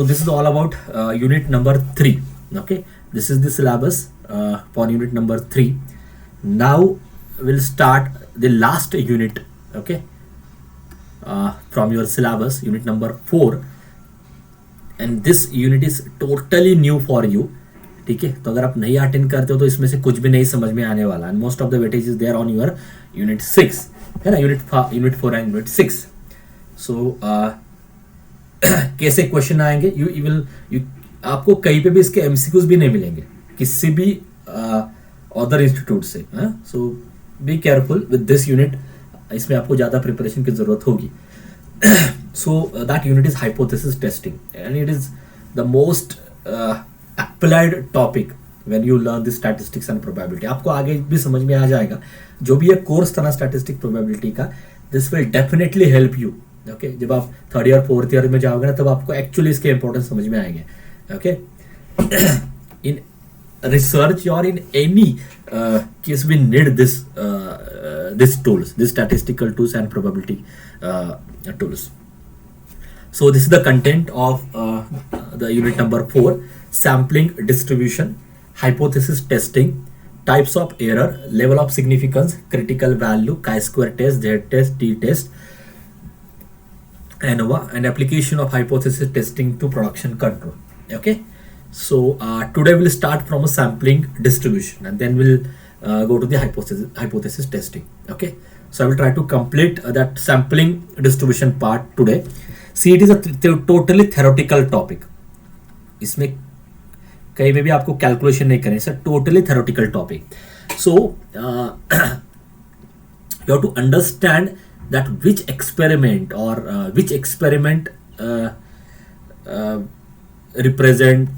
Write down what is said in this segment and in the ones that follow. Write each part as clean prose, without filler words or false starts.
So this is all about unit number 3. Okay, this is the syllabus for unit number 3. Now we'll start the last unit. Okay, from your syllabus, unit number 4, and this unit is totally new for you. ठीक है, तो अगर आप नहीं attend करते हो तो इसमें से कुछ भी नहीं समझ में आने वाला. And most of the weightage is there on your unit 6, है ना, यूनिट 4 एंड यूनिट 6. सो कैसे क्वेश्चन आएंगे, यू आपको कहीं पे भी इसके एमसीक्यूज भी नहीं मिलेंगे किसी भी अदर इंस्टीट्यूट से. So be careful with this unit, इसमें आपको ज्यादा प्रिपरेशन की जरूरत होगी. So that unit is hypothesis testing and it is the most applied topic when you learn the statistics and probability. आपको आगे भी समझ में आ जाएगा जो भी ये कोर्स था ना स्टैटिस्टिक प्रोबेबिलिटी का. This will definitely help you. Okay, जब आप 3rd ईयर 4th ईयर में जाओगे ना तब आपको एक्चुअली इसके इंपॉर्टेंस समझ में आएंगे. ओके, इन रिसर्च और in any case we need this tools, this statistical tools and probability tools. So this is the content of the unit number 4: sampling distribution, hypothesis testing, types of error, level of significance, critical value, chi-square test, z-test, t-test, ANOVA, and application of hypothesis testing to production control. Okay, so today we'll start from a sampling distribution and then we'll go to the hypothesis testing. Okay, so I will try to complete that sampling distribution part today. See, it is a totally theoretical topic. इसमें कहीं में भी आपको calculation नहीं करनी. It's a totally theoretical topic. So you have to understand that which experiment or which experiment represent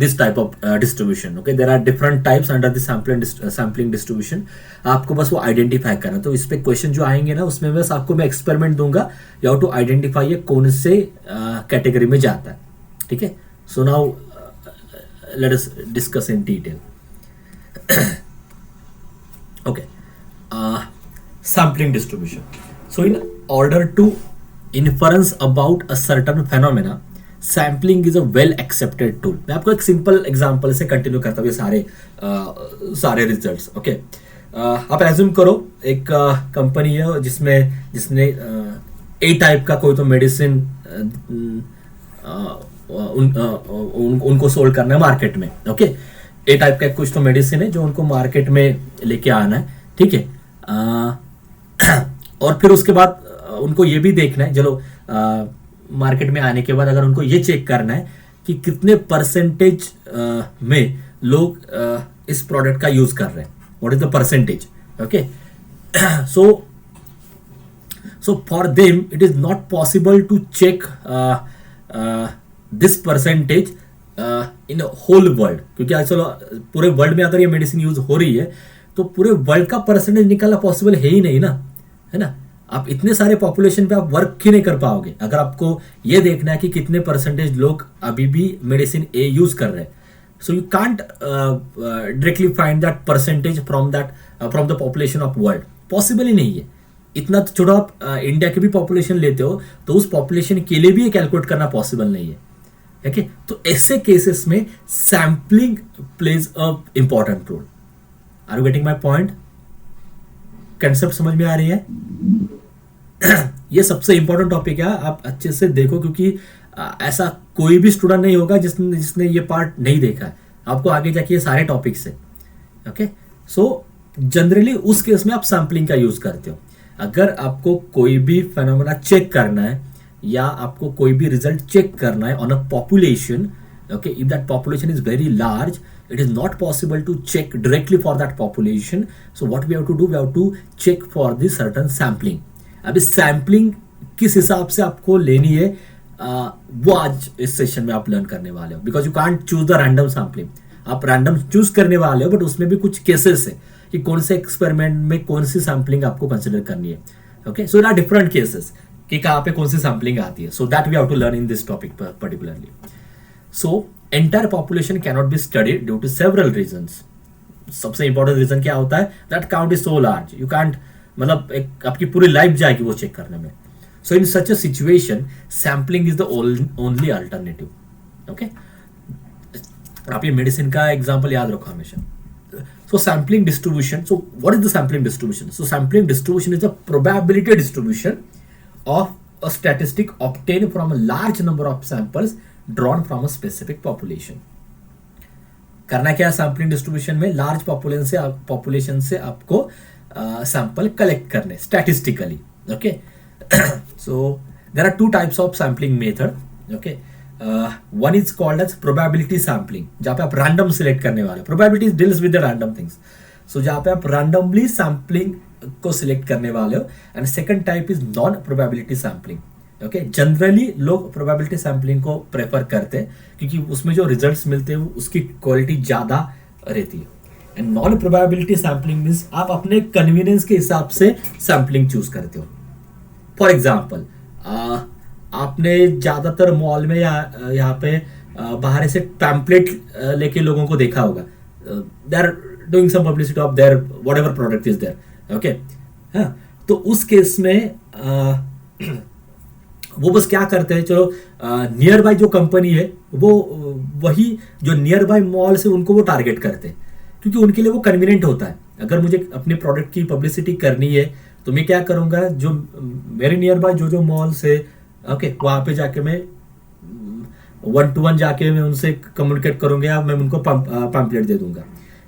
this type of distribution. Okay, there are different types under the sampling distribution. आपको बस वो identify करना. तो इस पे question जो आएंगे ना उसमें बस आपको मैं एक्सपेरिमेंट दूंगा. यू हैव टू आइडेंटिफाई ये कौन से कैटेगरी में जाता है. ठीक है, so now let us discuss in detail. Okay, sampling distribution. So in order to inference about a certain phenomena, sampling is a well accepted tool. मैं आपको एक सिंपल एग्जांपल से कंटिन्यू करता हूँ ये सारे रिजल्ट्स. ओके, आप एज्यूम करो एक कंपनी है जिसने ए टाइप का कोई तो मेडिसिन उनको सोल्ड करना है मार्केट में. ओके, ए टाइप का कुछ तो मेडिसिन है जो उनको मार्केट में लेके आना है. ठीक है, और फिर उसके बाद उनको ये भी देखना है, चलो मार्केट में आने के बाद अगर उनको ये चेक करना है कि कितने परसेंटेज में लोग इस प्रोडक्ट का यूज कर रहे हैं. What is the percentage. Okay, so for them it is not possible to check this percentage in whole world, क्योंकि आजकल पूरे वर्ल्ड में अगर ये मेडिसिन यूज हो रही है तो पूरे वर्ल्ड का परसेंटेज निकालना पॉसिबल है ही नहीं ना, है ना. आप इतने सारे पॉपुलेशन पे आप वर्क ही नहीं कर पाओगे अगर आपको ये देखना है कि कितने परसेंटेज लोग अभी भी मेडिसिन ए यूज कर रहे हैं. So you can't directly find that percentage from the population of world. Possible ही नहीं है. इतना छोड़ो, आप इंडिया की भी पॉपुलेशन लेते हो तो उस पॉपुलेशन के लिए भी ये कैलकुलेट करना पॉसिबल नहीं है. ठीक है, तो ऐसे केसेस में sampling plays a important role. Are you getting my point? Concept समझ में आ रही है? ये सबसे इंपॉर्टेंट टॉपिक है, आप अच्छे से देखो, क्योंकि ऐसा कोई भी स्टूडेंट नहीं होगा जिसने ये पार्ट नहीं देखा है. आपको आगे जाके ये सारे टॉपिक्स है. ओके, सो जनरली उस केस में आप सैम्पलिंग का यूज करते हो. अगर आपको कोई भी फेनोमेना चेक करना है या आपको कोई भी रिजल्ट चेक करना है on a population, okay, if that population is very large, it is not possible to check directly for that population. So what we have to do, we have to check for the certain sampling. अभी sampling किस हिसाब से आपको लेनी है वो आज इस सेशन में आप लर्न करने वाले हो. Because you can't choose the random sampling. आप रैंडम चूज करने वाले हो, बट उसमें भी कुछ केसेस है कि कौन से एक्सपेरिमेंट में कौन सी सैम्पलिंग आपको कंसिडर करनी है. Okay, so there are different cases कि कहाँ पे कौन सी सैम्पलिंग आती है. So that we have to learn in this topic particularly. So entire population cannot be studied due to several reasons. सबसे इंपॉर्टेंट रीजन क्या होता है? That count is so large, you can't, मतलब एक आपकी पूरी लाइफ जाएगी वो चेक करने में. So in such a situation sampling is the only alternative. Okay, आप ये मेडिसिन का एग्जांपल याद रखो हमेशा. So sampling distribution. So what is the sampling distribution? So sampling distribution is the probability distribution of a statistic obtained from a large number of samples drawn from a specific population. करना क्या है sampling distribution में? Large population से आपको sample collect करने statistically. Okay, so there are two types of sampling method. Okay, one is called as probability sampling, जहाँ पे आप रैंडम सिलेक्ट करने वाले. Probability deals with the random things. So जहाँ पे आप रैंडमली सैम्पलिंग को सिलेक्ट करने वाले हो. And second type is non probability sampling. Okay, generally लोग प्रोबेबिलिटी सैम्पलिंग को प्रेफर करते हैं क्योंकि उसमें जो रिजल्ट्स मिलते हैं उसकी क्वालिटी ज़्यादा रहती है. And non probability sampling means आप अपने कन्वीनियंस के हिसाब से सैम्पलिंग चूज करते हो. फॉर एग्जाम्पल, आपने ज़्यादातर मॉल में या यहाँ पे बाहर से पैम्पलेट लेके लोगों को देखा होगा. They are doing some publicity of their whatever product is there. Okay, हाँ, तो उस केस में वो बस क्या करते हैं, चलो नियर बाय जो कंपनी है वो वही जो नियर बाय मॉल से उनको वो टारगेट करते हैं क्योंकि उनके लिए वो कन्वीनियंट होता है. अगर मुझे अपने प्रोडक्ट की पब्लिसिटी करनी है तो मैं क्या करूंगा, जो मेरे नियर बाय जो मॉल्स है, ओके, वहां पे जाके मैं 1-to-1 जाके मैं उनसे कम्युनिकेट करूंगा या मैं उनको पैम्पलेट दे दूंगा.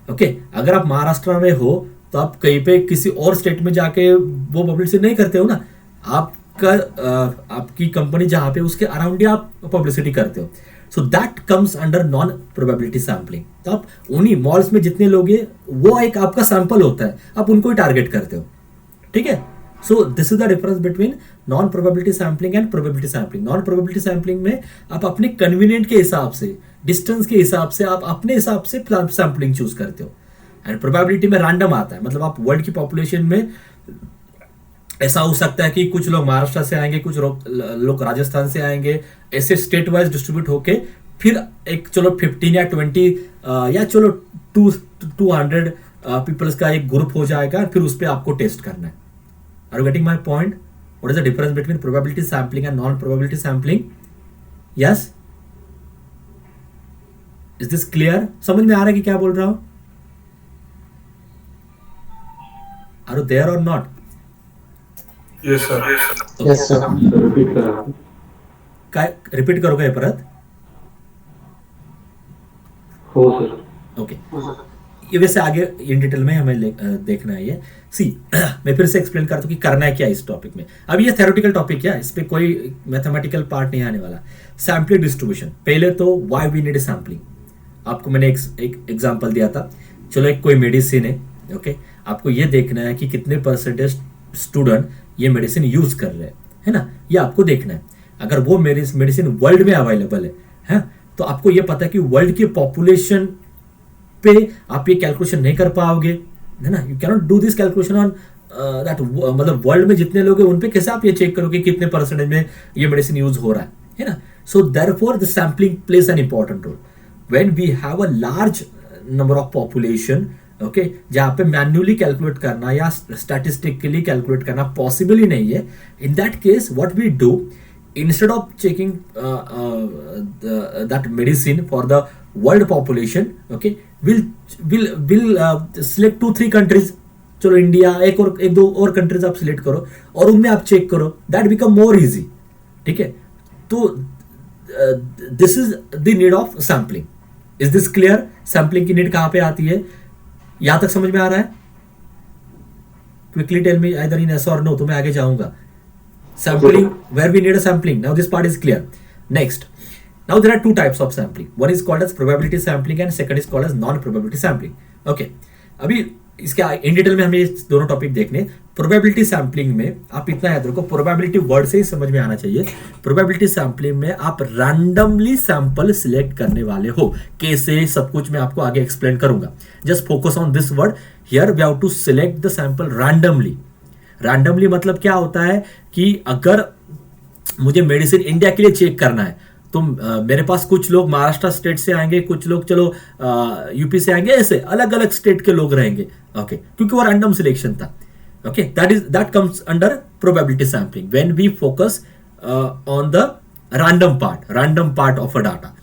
ओके, अगर आप महाराष्ट्र में हो तो आप कहीं पे किसी और स्टेट में जाके वो पब्लिसिटी नहीं करते हो ना. आपकी कंपनी जहां पे उसके अराउंड ही आप पब्लिसिटी करते हो. So that comes under non probability sampling. तो आप उन्हीं मॉल्स में जितने लोग हैं वो एक आपका सैंपल होता है, आप उनको ही टारगेट करते हो. ठीक है, so this is the difference between non probability sampling and probability sampling. Non probability sampling में आप अपने कन्वीनियंट के हिसाब से, डिस्टेंस के हिसाब से, आप अपने हिसाब से सैम्पलिंग चूज करते हो. एंड प्रोबेबिलिटी में रैंडम आता है, मतलब आप वर्ल्ड की पॉपुलेशन में ऐसा हो सकता है कि कुछ लोग महाराष्ट्र से आएंगे, कुछ लोग राजस्थान से आएंगे, ऐसे स्टेट वाइज डिस्ट्रीब्यूट होके फिर एक चलो 15 या 20 या चलो 200 पीपल्स का एक ग्रुप हो जाएगा, फिर उस पर आपको टेस्ट करना है. Are you getting my point? What is the difference between probability sampling and non probability sampling? Yes, is this clear? समझ में आ रहा है कि क्या बोल रहा हूं? आर यू देयर और not? Yes, sir. Yes, sir. Repeat करा. काय रिपीट करू काय परत? हो सर. ओके, ये वैसे आगे इन डिटेल में हमें देखना है. ये सी मैं फिर से एक्सप्लेन करता हूँ कि करना है क्या इस टॉपिक में. अब ये थ्योरेटिकल टॉपिक है, इस पे कोई मैथमेटिकल पार्ट नहीं आने वाला. सैम्पलिंग डिस्ट्रीब्यूशन, पहले तो व्हाई वी नीड सैम्पलिंग. आपको मैंने एक एग्जांपल दिया था. चलो एक कोई मेडिसिन है, ओके, आपको ये देखना है कि कितने परसेंटेज स्टूडेंट ये मेडिसिन यूज कर रहे हैं, है ना, ये आपको देखना है. अगर वो मेडिसिन वर्ल्ड में अवेलेबल है, तो आपको ये पता है कि वर्ल्ड की पॉपुलेशन पे आप ये कैलकुलेशन नहीं कर पाओगे, है ना. You can not do this calculation on that, मतलब वर्ल्ड में जितने लोग हैं उन पे कैसे आप ये चेक करोगे कितने परसेंटेज में ये मेडिसिन यूज हो रहा है ना. So therefore the sampling plays an important role when we have a large number of population. Okay, जहां पे मैन्युअली कैलकुलेट करना या स्टैटिस्टिकली कैलकुलेट करना पॉसिबल ही नहीं है. In that case what we do, instead of checking that medicine for the world population, okay, will select 2-3 countries. चलो India, एक दो और कंट्रीज आप सिलेक्ट करो और उनमें आप चेक करो. That become more easy. ठीक है, तो this is the need of sampling. Is this clear? Sampling की नीड कहां पे आती है? यहां तक समझ में आ रहा है? Quickly tell me either in yes और नो, तो मैं आगे जाऊंगा. Sampling, where we need a sampling. Now this part is clear. Next, now there are 2 types of sampling. One is called as probability sampling and second is called as non probability sampling. Okay, अभी इसके in detail में हमें ये दोनों topic देखने. Probability sampling में आप इतना याद रखो, प्रोबेबिलिटी वर्ड से ही समझ में आना चाहिए. प्रोबेबिलिटी सैम्पलिंग में आप रैंडमली सैंपल सिलेक्ट करने वाले हो. कैसे, सब कुछ मैं आपको आगे एक्सप्लेन करूंगा. Just focus on this word here. We have to select the sample randomly. Randomly मतलब क्या होता है कि अगर मुझे मेडिसिन इंडिया के लिए चेक करना है तो मेरे पास कुछ लोग महाराष्ट्र स्टेट से आएंगे, कुछ लोग चलो यूपी से आएंगे, ऐसे अलग अलग स्टेट के लोग रहेंगे. ओके, क्योंकि वो रैंडम सिलेक्शन था. Okay, that comes under probability sampling when we focus on the random part of a data.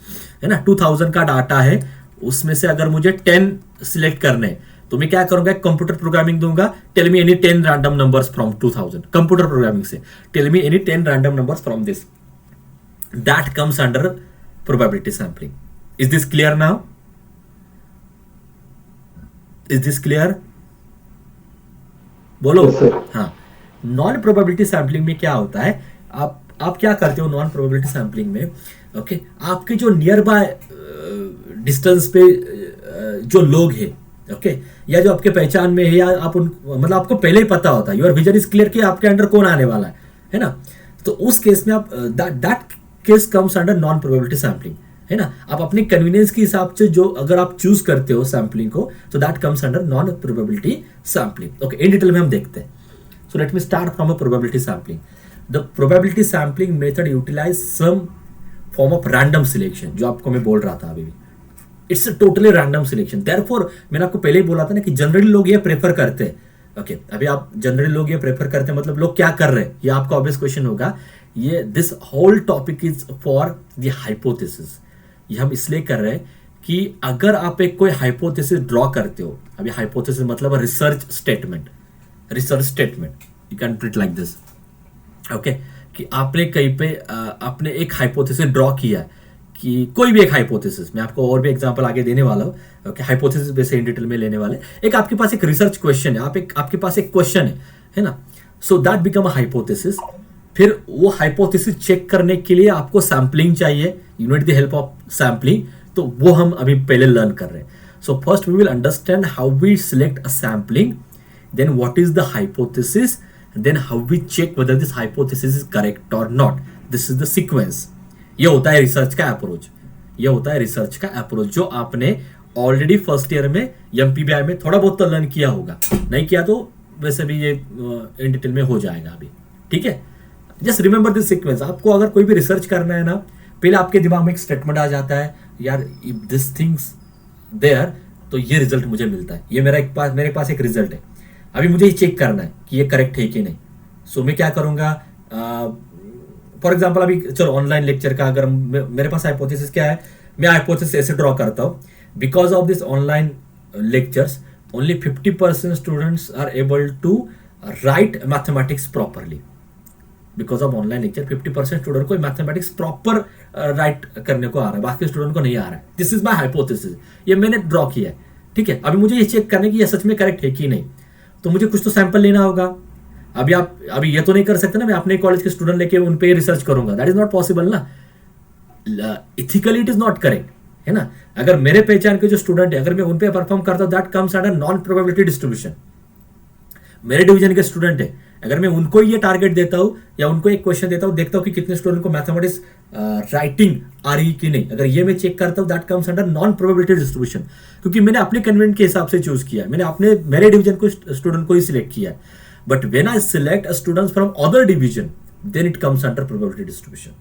है ना, 2000 का डाटा है, उसमें से अगर मुझे 10 सिलेक्ट करने हैं, तो मैं क्या करूंगा, कंप्यूटर प्रोग्रामिंग दूंगा, tell me any 10 random numbers from 2000, computer programming से tell me any 10 random numbers from this, that comes under probability sampling. Is this clear now? Is this clear? बोलो. Yes, sir. हाँ. Non probability sampling में क्या होता है, आप क्या करते हो नॉन प्रोबेबिलिटी सैम्पलिंग में, ओके, आपके जो नियर बाय डिस्टेंस पे जो लोग हैं, ओके, या जो आपके पहचान में है, या आप उन मतलब आपको पहले ही पता होता है, योर विजन इज क्लियर कि आपके अंडर कौन आने वाला है ना, तो उस केस में आप that case comes under non probability sampling, है ना. आप अपने कन्वीनियंस के हिसाब से जो अगर आप चूज करते हो सैम्पलिंग को, तो that comes under non probability sampling. Okay, in detail में हम देखते हैं. So let me start from a probability sampling. The probability sampling method utilize some form of random selection, जो आपको मैं बोल रहा था अभी भी. It's a totally random selection. Therefore मैंने आपको पहले ही बोला था ना कि जनरली लोग ये प्रेफर करते हैं. ओके, अभी आप जनरली लोग ये प्रेफर करते हैं, मतलब लोग क्या कर रहे हैं, ये आपका ऑब्वियस क्वेश्चन होगा. ये this whole topic is for the hypothesis. ये हम इसलिए कर रहे हैं कि अगर आप एक कोई हाइपोथेसिस ड्रॉ करते हो, अभी हाइपोथेसिस मतलब research statement, you can pretty like this, okay, कि आपने कहीं पे आपने एक हाइपोथेसिस ड्रॉ किया है, कि कोई भी एक हाइपोथेसिस, मैं आपको और भी एग्जांपल आगे देने वाला हूँ, ओके, हाइपोथेसिस वैसे इन डिटेल में लेने वाले. एक आपके पास एक रिसर्च क्वेश्चन है, आपके पास एक क्वेश्चन है ना, so that become a hypothesis. फिर वो हाइपोथेसिस चेक करने के लिए आपको सैम्पलिंग चाहिए, you need the help of sampling, तो वो हम अभी पहले लर्न कर रहे हैं. So first we will understand how we select a sampling, then what is the hypothesis, and then how we check whether this hypothesis is correct or not. This is the sequence. ये होता है research का approach, ये होता है research का approach, जो आपने ऑलरेडी फर्स्ट ईयर में एमपीबीआई में थोड़ा बहुत तो लर्न किया होगा, नहीं किया तो वैसे भी ये इन डिटेल में हो जाएगा अभी, ठीक है. Just remember this sequence. आपको अगर कोई भी रिसर्च करना है ना, पहले आपके दिमाग में एक स्टेटमेंट आ जाता है, यार इफ दिस थिंग्स देयर, तो ये रिजल्ट मुझे मिलता है, ये मेरे पास एक रिजल्ट है, अभी मुझे ये चेक करना है कि ये करेक्ट है कि नहीं. सो मैं क्या करूंगा, फॉर एग्जांपल अभी चलो ऑनलाइन लेक्चर का अगर मेरे पास हाइपोथेसिस क्या है, मैं हाइपोथेसिस ऐसे ड्रॉ करता हूँ, because of this online lectures only 50% students are able to write mathematics properly. Because of online lecture 50% student को मैथमेटिक्स प्रॉपर राइट करने को आ रहा है, बाकी स्टूडेंट को नहीं आ रहा है. दिस इज माई हाइपोथेसिस, ये मैंने ड्रॉ किया है, ठीक है. अभी मुझे ये चेक करने की ये सच में करेक्ट है कि नहीं, तो मुझे कुछ तो सैंपल लेना होगा. अभी ये तो नहीं कर सकते ना, मैं अपने कॉलेज के स्टूडेंट लेके उन पे रिसर्च करूंगा, दैट इज नॉट पॉसिबल ना, ethically it is not correct, है ना. अगर मेरे पहचान के जो स्टूडेंट है, अगर मैं उन पे परफॉर्म करता हूं, that comes under non probability distribution. मेरे डिवीजन के स्टूडेंट है, अगर मैं उनको ये टारगेट देता हूं या उनको एक क्वेश्चन देता हूं, देखता हूं कि कितने स्टूडेंट को मैथमेटिक्स राइटिंग आ रही कि नहीं, अगर ये मैं चेक करता हूं, that comes under non probability distribution, क्योंकि मैंने अपने कन्वेंट के हिसाब से चूज किया है, मैंने मेरे डिवीजन को स्टूडेंट को ही सिलेक्ट किया है. But when I select students from other division, then it comes under probability distribution,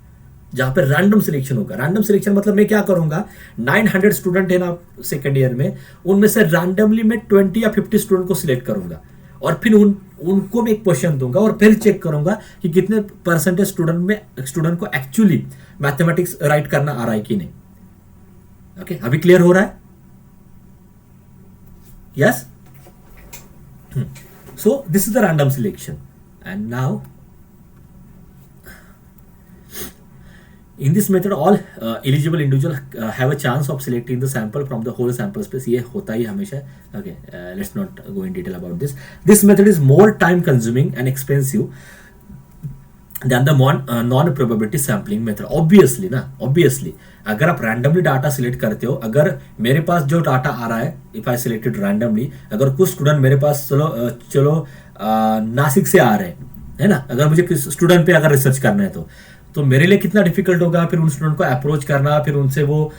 जहां पे रैंडम सिलेक्शन होगा. रैंडम सिलेक्शन मतलब मैं क्या करूंगा, 900 स्टूडेंट है ना सेकंड ईयर में, उनमें से रैंडमली मैं 20 या 50 स्टूडेंट को सिलेक्ट करूंगा, और फिर उनको मैं एक क्वेश्चन दूंगा, और फिर चेक करूंगा कि कितने परसेंटेज स्टूडेंट को एक्चुअली मैथमेटिक्स राइट करना आ रहा है कि नहीं. ओके, अभी क्लियर हो रहा है? Yes. So this is the random selection. And now in this method all eligible individual have a chance of selecting the sample from the whole sample space. ये होता ही हमेशा. Okay, let's not go in detail about this. This method is more time consuming and expensive than the non probability sampling method. Obviously अगर आप randomly data select करते हो, अगर मेरे पास जो डाटा आ रहा है, if I selected randomly, अगर कुछ स्टूडेंट मेरे पास चलो नासिक से आ रहे हैं, है ना, अगर मुझे स्टूडेंट पे अगर रिसर्च करना है तो मेरे लिए कितना डिफिकल्ट होगा फिर उन स्टूडेंट को अप्रोच करना, फिर उनसे वो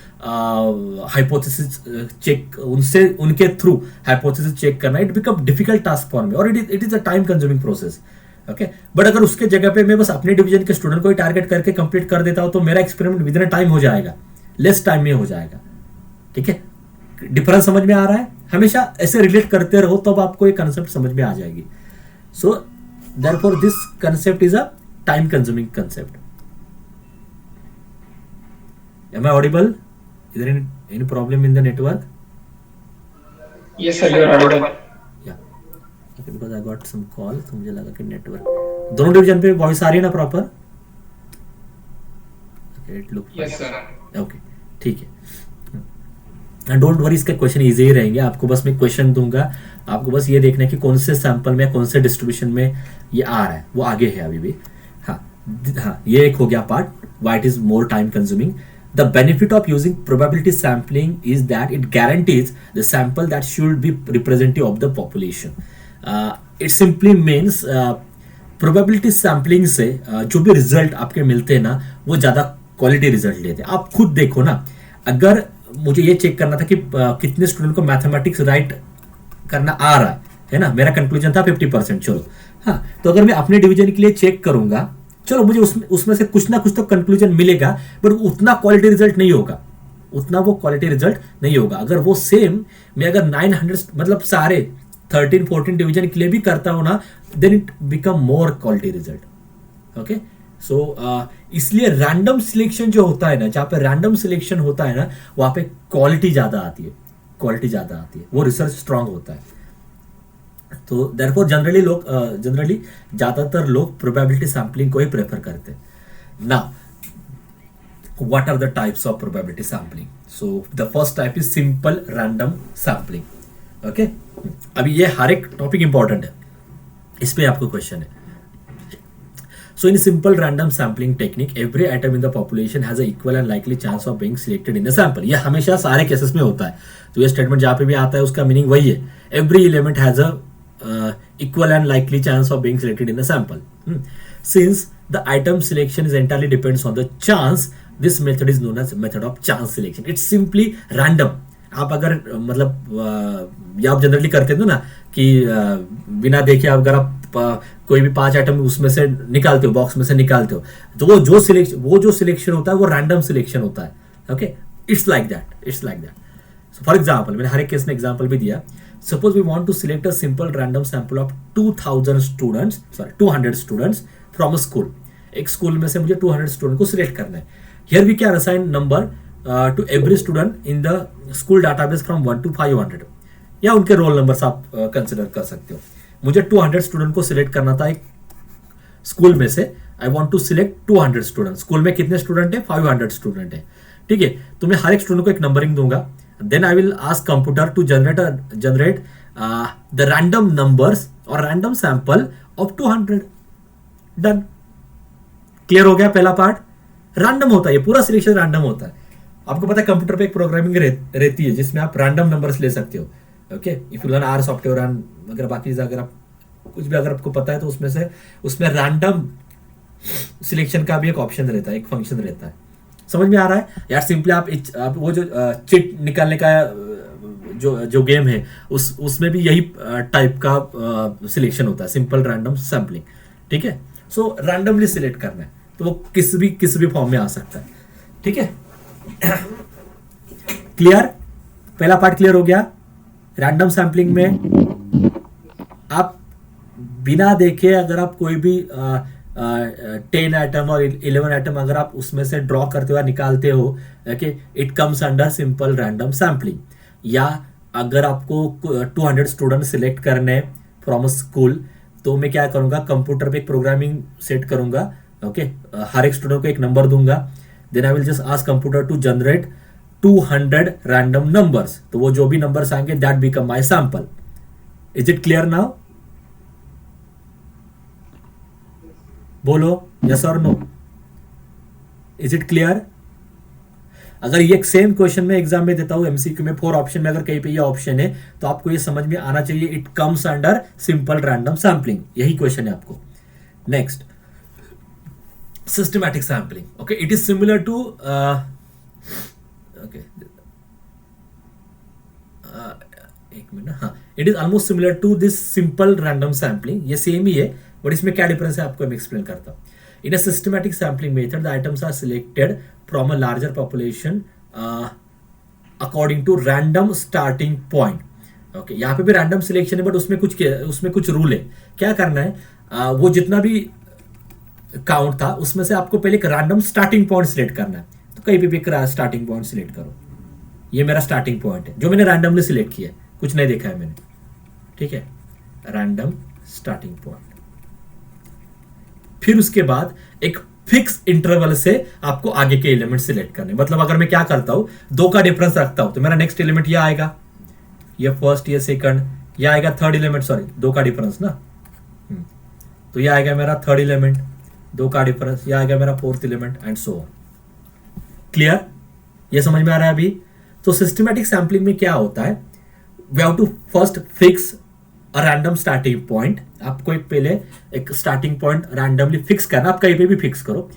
हाइपोथेसिस चेक, उनके थ्रू हाइपोथेसिस चेक करना. It become difficult task for me, और it is a time consuming process. Okay, but अगर उसके जगह पे मैं बस अपने डिवीजन के स्टूडेंट को ही टारगेट करके कंप्लीट कर देता हूं, तो मेरा एक्सपेरिमेंट विद इन टाइम हो जाएगा, लेस टाइम में हो जाएगा. ठीक है, डिफरेंस समझ में आ रहा है? हमेशा ऐसे रिलेट करते रहो, तब आपको ये कंसेप्ट समझ में आ जाएगी. So therefore this concept is a time consuming concept. Am I audible? Is there any problem in the network? Yes, sir, you are audible. Yeah. Okay, because I got some call, तो मुझे लगा कि network. दोनों division पे voice आ रही है ना proper? Okay, it looks. Yes, sir. Okay, ठीक है. डोंट वरी, इसके क्वेश्चन इजी ही रहेंगे. आपको बस मैं क्वेश्चन दूंगा, आपको बस ये देखना है कि कौन से सैंपल में कौन से डिस्ट्रीब्यूशन में ये आ रहा है, वो आगे है अभी भी. हाँ हाँ, ये एक हो गया part. Why it is more time consuming. The benefit of using probability sampling is that it guarantees the sample that should be representative of the population. It simply means probability sampling से जो भी result आपके मिलते हैं ना, वो ज़्यादा quality result लेते हैं. आप खुद देखो ना, अगर मुझे ये चेक करना था कि कितने स्टूडेंट को मैथमेटिक्स राइट करना आ रहा है ना, मेरा कंक्लूजन था 50%. चलो हाँ, तो अगर मैं अपने डिवीजन के लिए चेक करूंगा, चलो मुझे उसमें से कुछ ना कुछ तो कंक्लूजन मिलेगा, बट उतना क्वालिटी रिजल्ट नहीं होगा, उतना वो क्वालिटी रिजल्ट नहीं होगा. अगर वो सेम मैं अगर 900 मतलब सारे 13-14 डिवीजन के लिए भी करता हूं ना, then it become more quality result. Okay, so इसलिए रैंडम सिलेक्शन जो होता है ना, जहां पे रैंडम सिलेक्शन होता है ना, वहां पे क्वालिटी ज्यादा आती है, क्वालिटी ज्यादा आती है, वो रिसर्च स्ट्रांग होता है. तो देयरफॉर जनरली ज्यादातर लोग प्रोबेबिलिटी सैम्पलिंग को ही प्रेफर करते हैं. Now what are the types of probability sampling? So the first type is simple random sampling. Okay, अभी ये हर एक टॉपिक इंपॉर्टेंट है, इस पे आपको क्वेश्चन है. So in simple random sampling technique, every atom in the population has an equal and likely chance of being selected in the sample. ये हमेशा सारे केसेस में होता है. तो ये स्टेटमेंट जहाँ पे भी आता है उसका मीनिंग वही है. Every element has a equal and likely chance of being selected in the sample. Since the item selection is entirely depends on the chance, this method is known as method of chance selection. It's simply random. आप अगर मतलब ये आप generally करते थे ना कि बिना देखे अगर आप कोई भी 5 आइटम उसमें से निकालते हो, बॉक्स में से निकालते हो, तो वो जो सिलेक्शन होता है वो रैंडम सिलेक्शन होता है. Okay, it's like that. So for example, मैंने हर एक केस में एग्जांपल भी दिया. Suppose we want to select a simple random sample of 200 students from a school. एक स्कूल में से मुझे 200 स्टूडेंट को सिलेक्ट करना है. Here we can assign number to every student in the school database from 1 to 500, या उनके roll numbers आप कंसिडर कर सकते हो. मुझे 200 स्टूडेंट को सिलेक्ट करना था एक स्कूल में से. I want to select 200 student. School में कितने स्टूडेंट है? 500 स्टूडेंट है. ठीक है, तो मैं हर एक स्टूडेंट को एक नंबरिंग दूंगा. Then I will ask computer to generate the random numbers और random sample of 200. Done. Clear हो गया पहला पार्ट? रैंडम होता है, ये पूरा सिलेक्शन रैंडम होता है. आपको पता है कंप्यूटर पे एक प्रोग्रामिंग रहती है जिसमें आप रैंडम नंबर्स ले सकते हो. Okay, if you learn our software and अगर बाकी अगर आप कुछ भी अगर आपको पता है तो उसमें रैंडम सिलेक्शन का भी एक ऑप्शन रहता है, एक फंक्शन रहता है. समझ में आ रहा है यार? सिंपली आप वो जो चिट निकालने का जो गेम है उसमें भी यही टाइप का सिलेक्शन होता है, सिंपल रैंडम सैम्पलिंग. ठीक है, सो रैंडमली सिलेक्ट करना है, तो वो किस भी फॉर्म में आ सकता है. ठीक है, क्लियर? पहला पार्ट क्लियर हो गया. रैंडम सैम्पलिंग में आप बिना देखे अगर आप कोई भी 10 आइटम और 11 आइटम अगर आप उसमें से ड्रॉ करते हो या निकालते हो, okay, it comes under simple random sampling. या अगर आपको 200 स्टूडेंट सिलेक्ट करने फ्रॉम अ स्कूल, तो मैं क्या करूंगा, कंप्यूटर पे एक प्रोग्रामिंग सेट करूंगा. ओके, हर एक स्टूडेंट को एक नंबर दूंगा. Then I will just ask computer to generate 200 random numbers. तो वो जो भी नंबर्स आएंगे that become my sample. Is it clear now? बोलो यस और नो. Is it clear? अगर ये सेम क्वेश्चन में एग्जाम में देता हूं एमसीक्यू में 4 ऑप्शन में अगर कहीं पे ये ऑप्शन है तो आपको ये समझ में आना चाहिए it comes under simple random sampling. यही क्वेश्चन है आपको. Next, systematic sampling. Okay, it is similar to एक मिनट. हाँ, it is almost similar to this simple random sampling. ये सेम ही है, बट इसमें क्या डिफरेंस है आपको मैं एक्सप्लेन करता हूँ. In a systematic sampling method, the items are selected from a larger population according to random starting point. Okay, यहाँ पे भी रैंडम सिलेक्शन है, बट उसमें कुछ रूल है. क्या करना है, वो जितना भी काउंट था उसमें से आपको पहले एक रैंडम स्टार्टिंग पॉइंट सिलेक्ट करना है. तो कहीं भी एक स्टार्टिंग पॉइंट सिलेक्ट करो. ये मेरा स्टार्टिंग पॉइंट है जो मैंने रैंडमली सिलेक्ट किया है, कुछ नहीं देखा है मैंने, ठीक है, रैंडम स्टार्टिंग पॉइंट। फिर उसके बाद एक फिक्स इंटरवल से आपको आगे के एलिमेंट सिलेक्ट करने, मतलब अगर मैं क्या करता हूं, 2 का डिफरेंस रखता हूं तो मेरा नेक्स्ट एलिमेंट ये आएगा, ये फर्स्ट, ये सेकंड, ये आएगा थर्ड एलिमेंट, सॉरी 2 का डिफरेंस ना, तो ये आएगा मेरा थर्ड एलिमेंट, 2 का डिफरेंस, ये आएगा मेरा fourth element and so on. Clear, ये समझ में आ रहा है अभी? तो सिस्टमैटिक सैंपलिंग में क्या होता है, we have to first fix a random starting point. आपको एक पहले एक स्टार्टिंग पॉइंट रैंडमली फिक्स करना, आप कहीं पे भी फिक्स करो,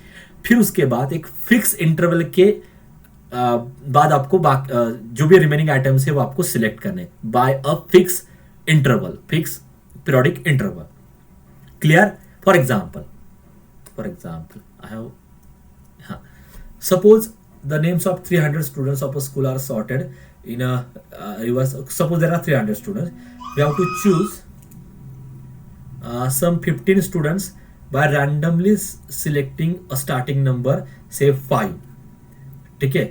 फिर उसके बाद एक फिक्स इंटरवल के बाद आपको जो भी रिमेनिंग आइटम्स है वो आपको सिलेक्ट करने by a fix interval, fix periodic interval. Clear? For example I have, हाँ, suppose the names of 300 students of a school are sorted in a reverse. Suppose there are 300 students, we have to choose some 15 students by randomly selecting a starting number, say 5, ठीक है,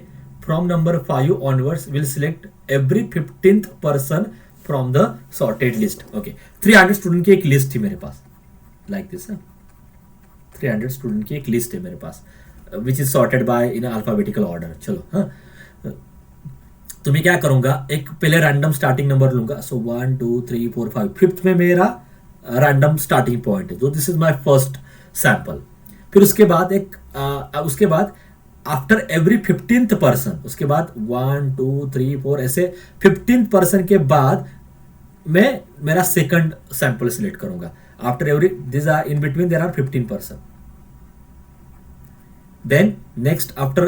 from number 5 onwards we'll select every 15th person from the sorted list. Okay, 300 student की एक list थी मेरे पास, like this, 300 student की एक list है मेरे पास which is sorted by in alphabetical order. चलो, हाँ, तो मैं क्या करूंगा, एक पहले रैंडम स्टार्टिंग नंबर लूंगा, सो 1 2 3 4 5, फिफ्थ में मेरा रैंडम स्टार्टिंग पॉइंट है, तो this is my first sample. फिर उसके बाद आफ्टर एवरी 15th पर्सन, उसके बाद 1 2 3 4 ऐसे 15th पर्सन के बाद मैं मेरा सेकंड सैंपल सिलेक्ट करूंगा। After every this are in between there are 15 person, then next after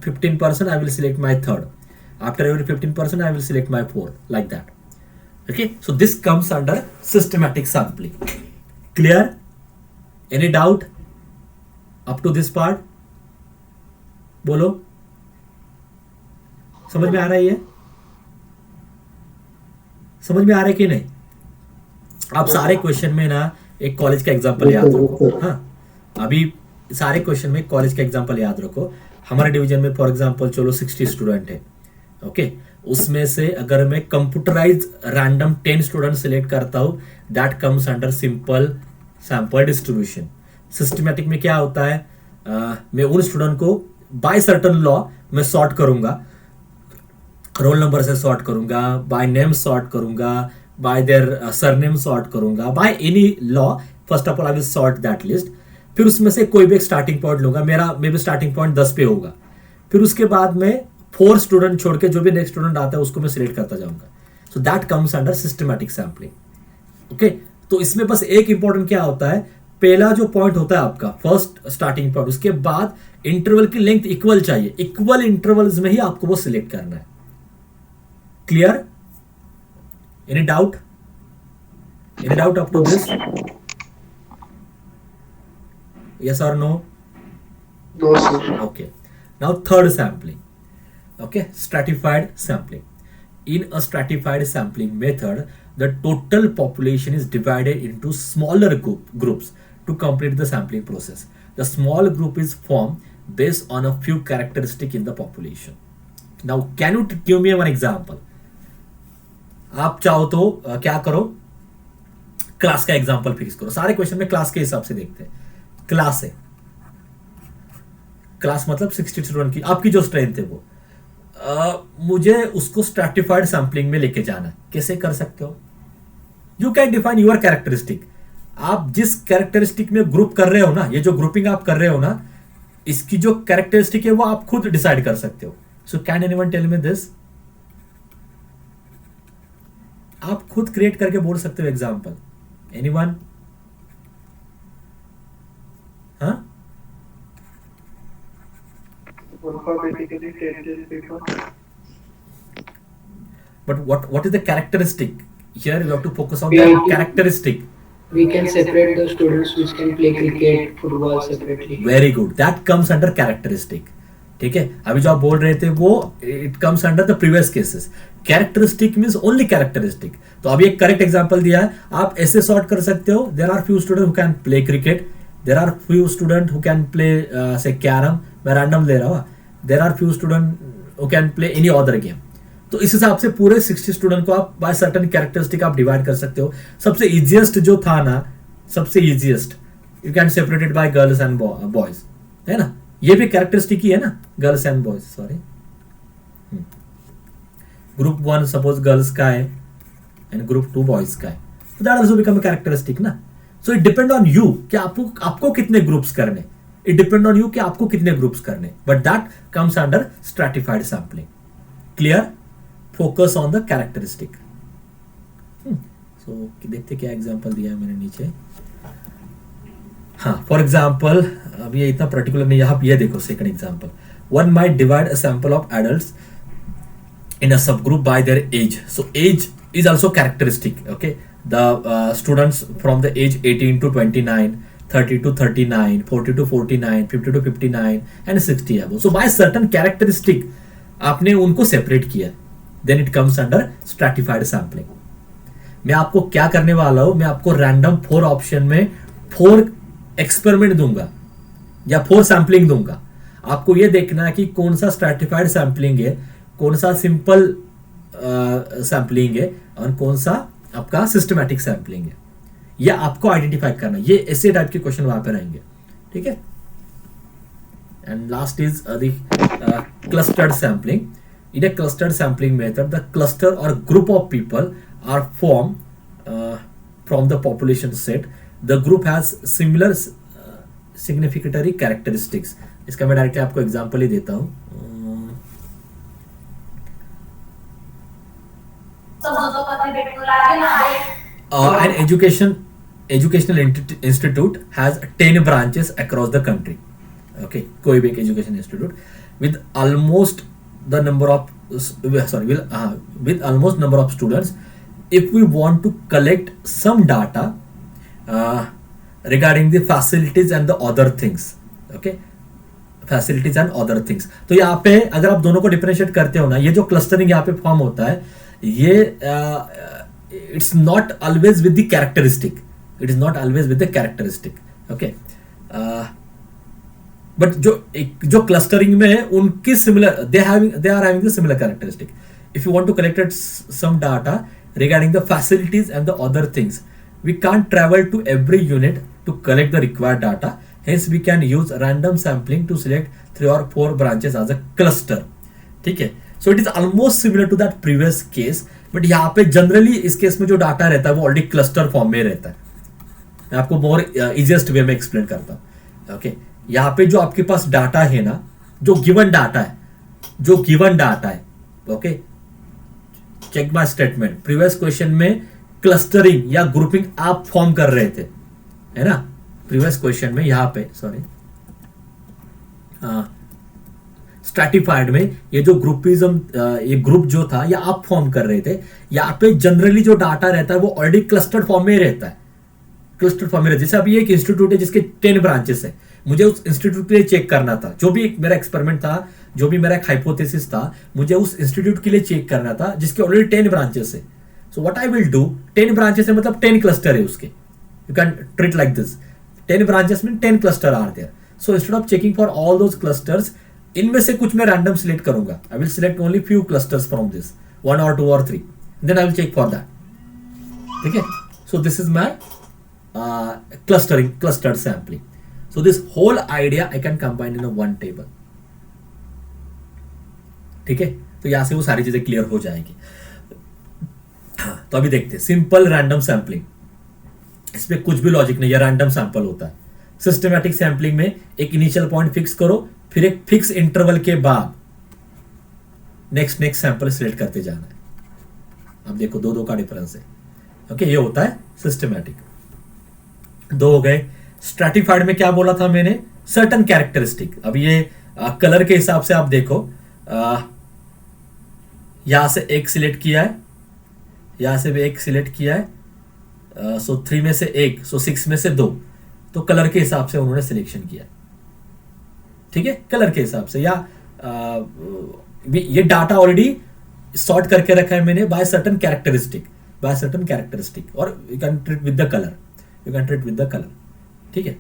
15 person I will select my third, after every 15 person I will select my fourth, like that. Okay, so this comes under systematic sampling. Clear? Any doubt up to this part? बोलो, समझ में आ रहा है? ये समझ में आ रहा है कि नहीं? आप सारे क्वेश्चन में ना एक कॉलेज का एग्जांपल याद रखो। हाँ, अभी सारे क्वेश्चन में कॉलेज का एग्जांपल याद रखो। हमारे डिवीजन में फॉर एग्जांपल चलो 60 स्टूडेंट है, ओके, उसमें से अगर मैं कंप्यूटराइज रैंडम 10 स्टूडेंट सिलेक्ट करता हूं, that comes under simple sample distribution. Systematic में क्या होता है, मैं उन स्टूडेंट को बाय सर्टन लॉ में सॉर्ट करूंगा, रोल नंबर से सॉर्ट करूंगा, बाय नेम सॉर्ट करूंगा, बाय देयर सरनेम सॉर्ट करूंगा, by any law. First of all I will sort that list, फिर उसमें से कोई भी एक स्टार्टिंग पॉइंट लूंगा, मेरा मे बी स्टार्टिंग पॉइंट 10 पे होगा, फिर उसके बाद में 4 स्टूडेंट छोड़ के जो भी नेक्स्ट स्टूडेंट आता है उसको मैं सिलेक्ट करता जाऊंगा। So that comes under systematic sampling. Okay, तो इसमें बस एक इंपॉर्टेंट क्या होता है, पहला जो पॉइंट होता है आपका फर्स्ट स्टार्टिंग पॉइंट, उसके बाद इंटरवल की लेंथ इक्वल चाहिए, इक्वल इंटरवल्स में ही आपको वो सिलेक्ट करना है। Clear? Any doubt? Any doubt up to this? Yes or no? No, sir. Okay. Now third sampling. Okay, stratified sampling. In a stratified sampling method, the total population is divided into smaller groups to complete the sampling process. The small group is formed based on a few characteristics in the population. Now, can you give me one example? आप चाहो तो क्या करो, class का example fix करो। सारे question में class के हिसाब से देखते हैं। क्लास है, क्लास मतलब 60 स्टूडेंट की आपकी जो स्ट्रेंथ है वो, मुझे उसको स्ट्रैटिफाइड सैंपलिंग में लेके जाना है। कैसे कर सकते हो? You can define your characteristic. आप जिस कैरेक्टरिस्टिक में ग्रुप कर रहे हो ना, ये जो ग्रुपिंग आप कर रहे हो ना, इसकी जो कैरेक्टरिस्टिक है वो आप खुद डिसाइड कर सकते हो। So can anyone tell me this? आप खुद क्रिएट करके बोल सकते हो एग्जाम्पल। एनीवन? हाँ, Alphabetically 10 people. but what is the characteristic? Here you have to focus on We the have to- characteristic. We can separate the students which can play cricket, football separately. Very good, that comes under characteristic. ठीक है, अभी जो आप बोल रहे थे वो it comes under the previous cases. Characteristic means only characteristic. तो अभी एक करेक्ट एग्जांपल दिया है, आप ऐसे सॉर्ट कर सकते हो। There are few student who can play cricket, there are few student who can play से कैरम, मैं रैंडम ले रहा हूँ। There are few student who can play any other game. तो इस हिसाब से पूरे 60 स्टूडेंट को आप बाय सर्टेन कैरेक्टरिस्टिक आप डिवाइड कर सकते हो। सबसे इजिएस्ट जो था ना, सबसे easiest you can separate it by girls and boys, है ना, ये भी कैरेक्टरिस्टिक ही है ना, girls and boys, sorry. Group 1 suppose girls का है एंड ग्रुप 2 बॉयज का है, तो that also become a characteristic ना। So it depend on you कि आपको कितने ग्रुप्स करने, इट डिपेंड ऑन यू कि आपको कितने ग्रुप्स करने, but that comes under stratified sampling. Clear? Focus on the characteristic. So देखते क्या एग्जांपल दिया है मैंने नीचे। हाँ, फॉर एग्जांपल अब ये इतना पर्टिकुलर नहीं है, आप ये देखो second example, one might divide a sample of adults in a subgroup by their age. So age is also characteristic. Okay, the students from the age 18 to 29, 30 to 39, 40 to 49, 50 to 59 and 60 above. So by certain characteristic आपने उनको separate किया, then it comes under stratified sampling. मैं आपको क्या करने वाला हूं, मैं आपको रैंडम 4 ऑप्शन में 4 एक्सपेरिमेंट दूंगा या 4 सैम्पलिंग दूंगा। आपको ये देखना है कि कौन सा स्ट्रैटिफाइड सैम्पलिंग है, कौन सा सिंपल सैम्पलिंग है और कौन सा आपका सिस्टमैटिक सैम्पलिंग है, यह आपको आइडेंटिफाई करना। ये ऐसे टाइप के क्वेश्चन वहां पे रहेंगे, ठीक है। And last is the clustered sampling. In a clustered sampling method, the cluster or group of people are formed from the population set. The group has similar significatory characteristics. इसका मैं directly आपको example ही देता हूं। An educational institute has 10 branches across the country. Okay, कोई भी एक education institute with almost the number of with almost number of students. If we want to collect some data regarding the facilities and the other things, okay, facilities and other things. तो यहाँ पे अगर आप दोनों को differentiate करते हो ना, ये जो क्लस्टरिंग यहाँ पे फॉर्म होता है, ये it's not always with the characteristic, it is not always with the characteristic, okay. But जो क्लस्टरिंग में है उनकी similar, they are having the similar characteristic. If you want to collect some data regarding the facilities and the other things, we can't travel to every unit to collect the required data, hence we can use random sampling to select 3 or 4 branches as a cluster, ठीक है। so it is almost similar to that previous case, but यहाँ पे generally इस case में जो data रहता है वो ऑलरेडी क्लस्टर फॉर्म में रहता है। मैं आपको मोर इजिएस्ट वे में एक्सप्लेन करता हूँ, ओके। यहाँ पे जो आपके पास डाटा है ना, जो गिवन डाटा है, okay, check my statement. Previous question में क्लस्टरिंग या ग्रुपिंग आप फॉर्म कर रहे थे, है ना, प्रीवियस क्वेश्चन में यहाँ पे, सॉरी, स्ट्रैटिफाइड में ये जो ग्रुपिज्म, ये ग्रुप जो था या आप फॉर्म कर रहे थे, यहाँ पे जनरली जो डाटा रहता है वो ऑलरेडी क्लस्टर्ड फॉर्म में रहता है, क्लस्टर्ड फॉर्म में रहता है। जैसे अभी एक इंस्टीट्यूट है जिसके 10 ब्रांचेस है, मुझे उस इंस्टीट्यूट के लिए चेक करना था, जो भी मेरा एक्सपेरिमेंट था, जो भी मेरा एक हाइपोथेसिस था, मुझे उस इंस्टीट्यूट के लिए चेक करना था जिसके ऑलरेडी 10 ब्रांचेस है। So what I will do, 10 branches है मतलब 10 क्लस्टर है उसके, you can treat like this, 10 branches में 10 cluster are there. So instead of checking for all those clusters, इनमें से कुछ मैं random select करूंगा. I will select only few clusters from this, 1 or 2 or 3. Then I will check for that. ठीक है? So this is my clustered sampling. So this whole idea I can combine in a one table. ठीक है? तो यहां से वो सारी चीजें क्लियर हो जाएगी। तो अभी देखते हैं सिंपल रैंडम सैम्पलिंग। इसमें कुछ भी लॉजिक नहीं है, रैंडम सैंपल होता है। सिस्टमैटिक सैंपलिंग में एक इनिशियल पॉइंट फिक्स करो, फिर एक फिक्स इंटरवल के बाद नेक्स्ट सैंपल सिलेक्ट करते जाना है। अब देखो दो का डिफरेंस है, ओके। ये होता है सिस्टमैटिक। 2 हो गए। स्ट्रैटिफाइड में क्या बोला था मैंने, सर्टन कैरेक्टरिस्टिक। अब ये कलर के हिसाब से आप देखो, यहां से एक सिलेक्ट किया है, यहां से भी एक सिलेक्ट किया है, सो 3 में से 1, सो 6 में से 2, तो कलर के हिसाब से उन्होंने सिलेक्शन किया, ठीक है, कलर के हिसाब से। या ये डाटा ऑलरेडी सॉर्ट करके रखा है मैंने बाय सर्टन कैरेक्टरिस्टिक, और you can treat with the colour, ठीक है।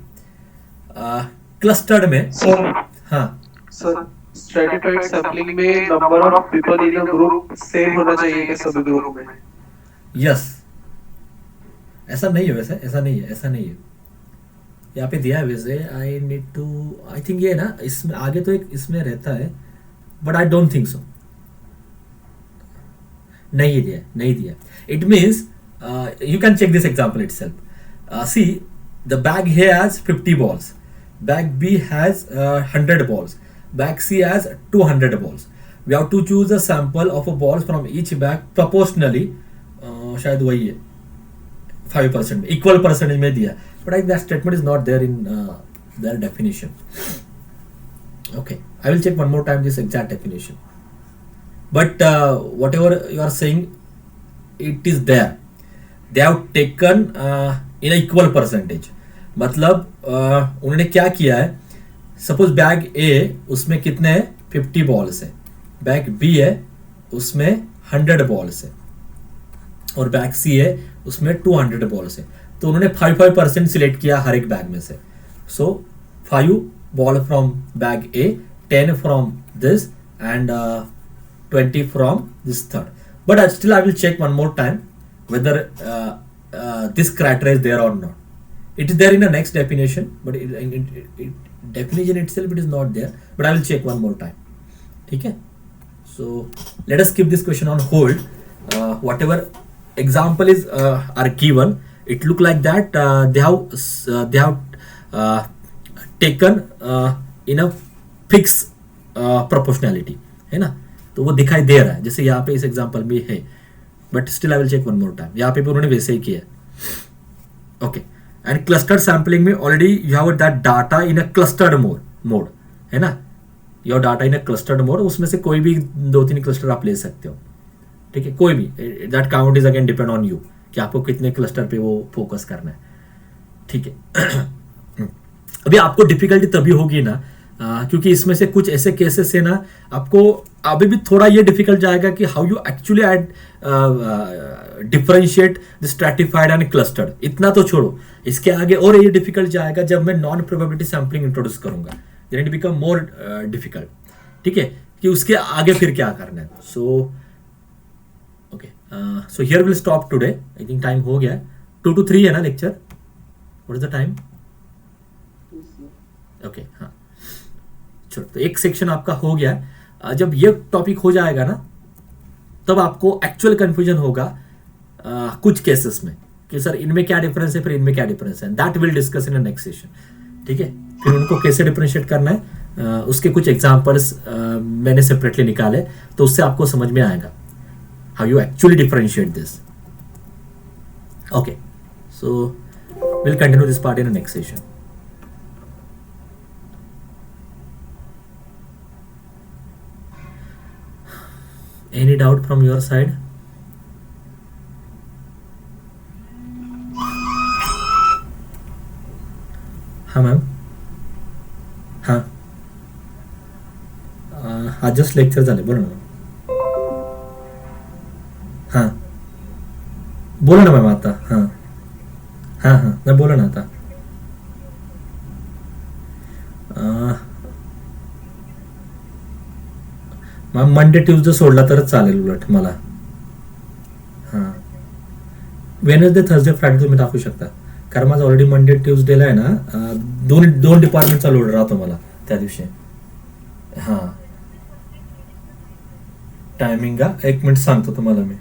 क्लस्टर्ड में सर, हाँ सर स्ट्रेटिफाइड सैम्पलिंग में number of people in a group same होना चाहिए कि सभी ग्रुप में? यस, ऐसा नहीं है वैसे, ऐसा नहीं है। यहाँ पे दिया है वैसे, I need to, I think ये ना इसमें आगे तो एक इसमें रहता है, but I don't think so. नहीं दिया। It means you can check this example itself. See, the bag A has 50 balls, bag B has 100 balls, bag C has 200 balls. We have to choose a sample of a balls from each bag proportionally. शायद वही है 5% equal percentage में दिया, but I that statement is not there in their definition. Okay, I will check one more time this exact definition. But whatever you are saying, it is there. They have taken in a equal percentage. मतलब उन्होंने क्या किया है, suppose bag ए उसमें कितने हैं 50 balls है, bag B है उसमें 100 balls है, और बैग सी है उसमें 200 balls है. तो उन्होंने 5% सिलेक्ट किया हर एक बैग में से. सो 5 ball from bag A, 10 from this, and 20 from this third. But still I will check one more time whether this criteria is there or not. It is there in the next definition, but definition itself it is not there. But I will check one more time. Okay. So let us keep this question on hold. Whatever example is are given, it look like that they have taken in a fix proportionality, है ना. तो वो दिखाई दे रहा है जैसे यहाँ पे इस एग्जांपल में है, but still I will check one more time. यहाँ पे भी उन्होंने वैसे ही किया. ओके, एंड क्लस्टर्ड सैम्पलिंग में already you have that data in a clustered mode, है ना. Your data in a clustered mode, उसमें से कोई भी 2-3 क्लस्टर आप ले सकते हो. ठीक है, कोई भी. That count is again depend on you कि आपको कितने क्लस्टर पे वो फोकस करना है. ठीक है. अभी आपको डिफिकल्टी तभी होगी ना क्योंकि इसमें से कुछ ऐसे केसेस है ना, आपको अभी भी थोड़ा ये डिफिकल्ट जाएगा कि how you actually differentiate the stratified and clustered. इतना तो छोड़ो, इसके आगे और ये डिफिकल्ट जाएगा जब मैं नॉन प्रोबेबिलिटी सैम्पलिंग इंट्रोड्यूस करूंगा. Then it become more difficult. ठीक है, कि उसके आगे फिर क्या करना है. So okay, so here will stop today. I think time हो गया है. 2 to 3 है ना लेक्चर. What is the time? Okay, हाँ चलो. तो एक सेक्शन आपका हो गया. जब ये टॉपिक हो जाएगा ना, तब आपको एक्चुअल कंफ्यूजन होगा कुछ केसेस में कि सर इनमें क्या डिफरेंस है, फिर इनमें क्या डिफरेंस है. That will discuss in next session. ठीक है, फिर उनको कैसे डिफरेंशिएट करना है उसके कुछ एग्जांपल्स मैंने सेपरेटली निकाले, तो उससे आपको समझ में आएगा how you actually differentiate this. Okay, so will continue this part in next session. Any doubt from your side? हाँ मैम. हाँ, आजच लेक्चर झाले. बोला ना. हाँ बोला ना मॅम आता. हाँ हाँ हाँ नाही बोला ना आता. मॅम मंडे ट्यूजडे सोडला तरच चालेल उलट मला. हां, वेनसडे थर्सडे फ्रायडे तुम्ही टाकू शकता, कारण माझा ऑलरेडी मंडे ट्यूजडेला आहे ना दोन डिपार्टमेंटचा लोड राहतो मला त्या दिवशी. हां, टायमिंग का 1 मिनिट सांगतो तुम्हाला मी.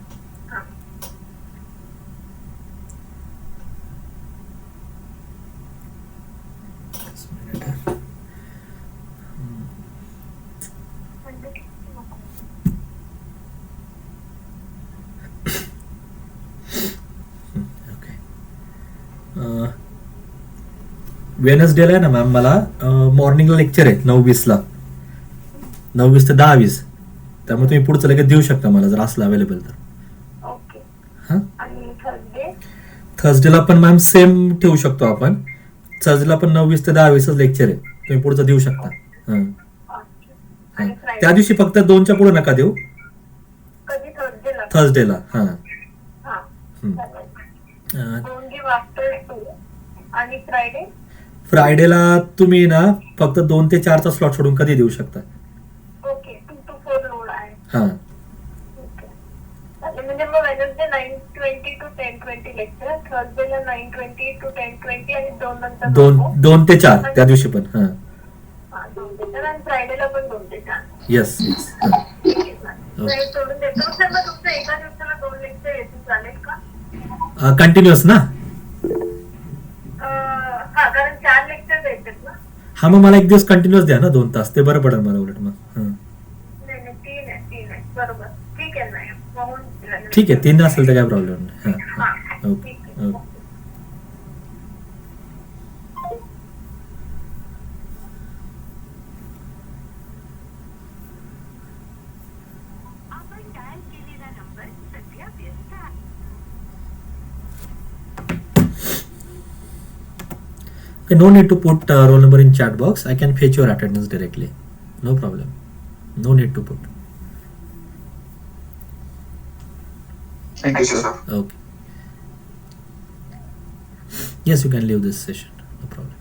वेनसडेला आहे ना मॅम मला मॉर्निंगला लेक्चर आहे 9:20ला, 9:20 ते 10:20. त्यामुळे तुम्ही पुढचं लगेच देऊ शकता मला जर असलं अवेलेबल तर. हां, थर्सडेला पण मॅम सेम ठेवू शकतो आपण. थर्सडेला पण 9:20 ते 10:20च लेक्चर आहे, तुम्ही पुढचं देऊ शकता. हां, त्या दिवशी फक्त 2च्या पुढे नका देऊ. थर्सडेला. हां, फ्रायडेला तुम्ही ना फक्त 2 ते 4चा स्लॉट सोडून कधी देऊ शकता. हां चालेल. म्हणजे मग वेनसडे 9:20 to 10:20 लेक्चर, थर्सडेला 9:20 to 10:20 आणि 2 नंतर दोन नको. 2 ते 4 त्या दिवशी पण. हां हा, 2 ते 4 आणि फ्रायडेला पण 2 ते 4. Yes yes. ठीक आहे चालेल. तर हे सोडून देतो. सर मग तुमचं एका दिवसाला 2 लेक्चर येतील चालेल का? कंटिन्युअस ना. हा, कारण 4 लेक्चर द्यायचेत ना. हा मग मला एक दिवस कंटिन्युअस द्या ना 2 तास, ते बरं पडेल मला उलट मग. हां नाही नाही, 3 आहे बरोबर. ठीक आहे ना, मग होऊन जाईल. ठीक आहे 3 असेल तर काय प्रॉब्लेम नाही. हां हा, ओके ठीक आहे. ओके. आपण डायल केलेला नंबर सध्या व्यस्त आहे. Okay, no need to put roll number in chat box. I can fetch your attendance directly. No problem. No need to put. Thank you, sir. Okay. Yes, you can leave this session. No problem.